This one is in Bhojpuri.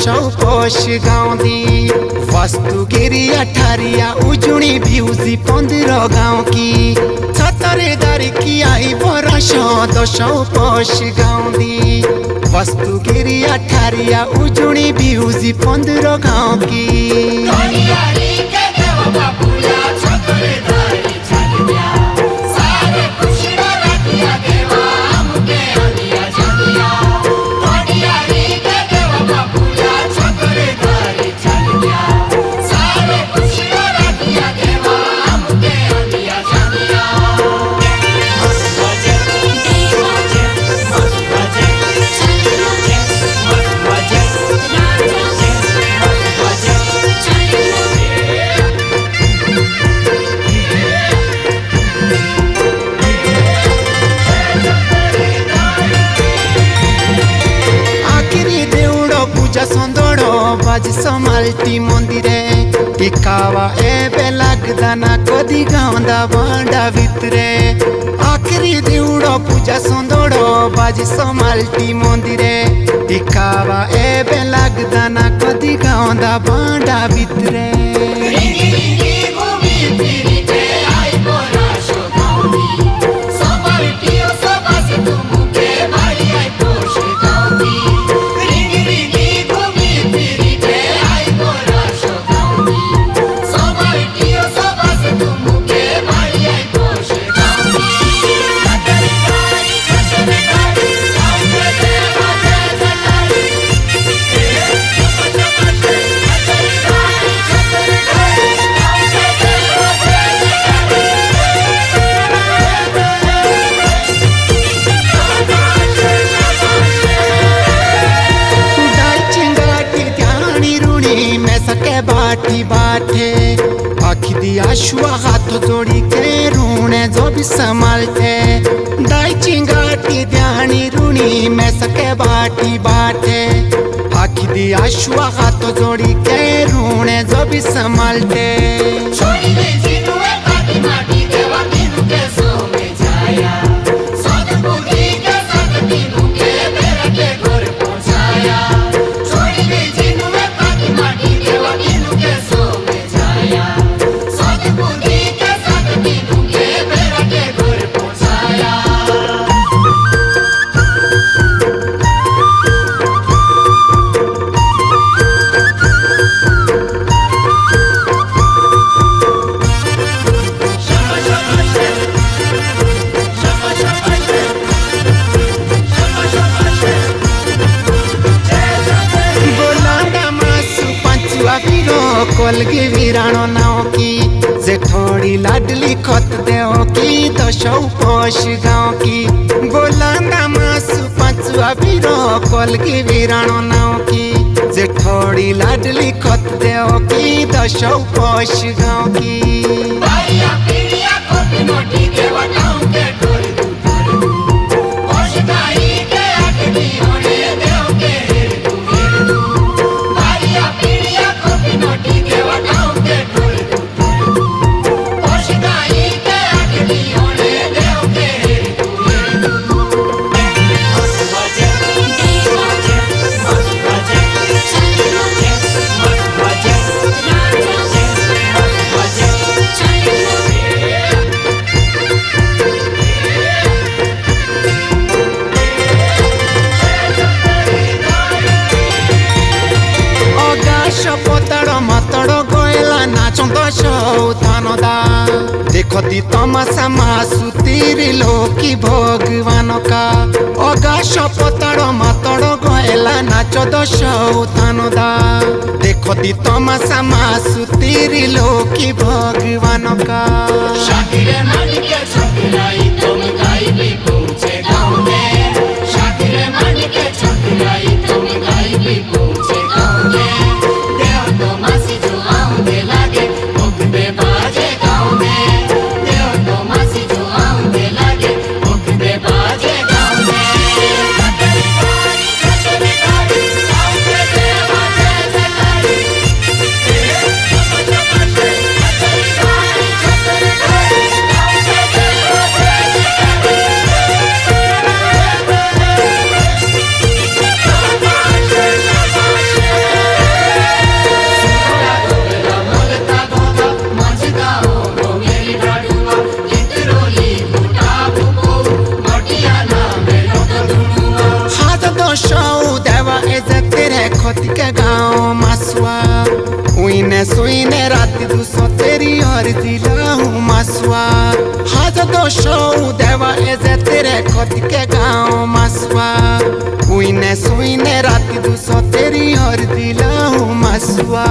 दशौ पोष गाउँदी वस्तुगिरी अठारिया उजुणी भिउजी 15 गाउँ की छतरे दारिकी आई बरस दशौ पोष गाउँदी वस्तुगिरी अठारिया उजुणी भिउजी 15 गाउँ की बाजी समाल्टी मंदिरे टिकावा एबे लागदा ना कदी गाउँदा बांडा भित्रे आखिरी दिउडो पूजा सुंदड़ो बाजी समाल्टी मंदिरे टिकावा एबे लागदा ना कदी गाउँदा बांडा भित्रे बाटी बाटे आखी दिया शुआ हाथ जोड़ी के रूणे जो भी संभालते दाई चिंगाटी ध्यानी रूणी में सके बाटी बाटे आखी दिया शुआ हाथ जोड़ी के रूणे जो भी संभालते कोलगी वीराणो नाव की जेठोड़ी लाडली खत देव की दशौ पोष गाँव की गोलांदा मासु पांचुआ वीरो कोलगी वीराणो नाव की जेठोड़ी लाडली खत देव की दशौ पोष गाँव की देखती तमाशा मासु तीरी लोकी भगवान का अगाश पताड़ मातड़ गएला नाच दशौ थानदा देखती तमाशा मासु तीरी लोकी भगवान का हाज दो शो देवा एजे तेरे खुद के गाँव मसवा उइने सुइने रात दूसो तेरी और दिलाऊ मसवा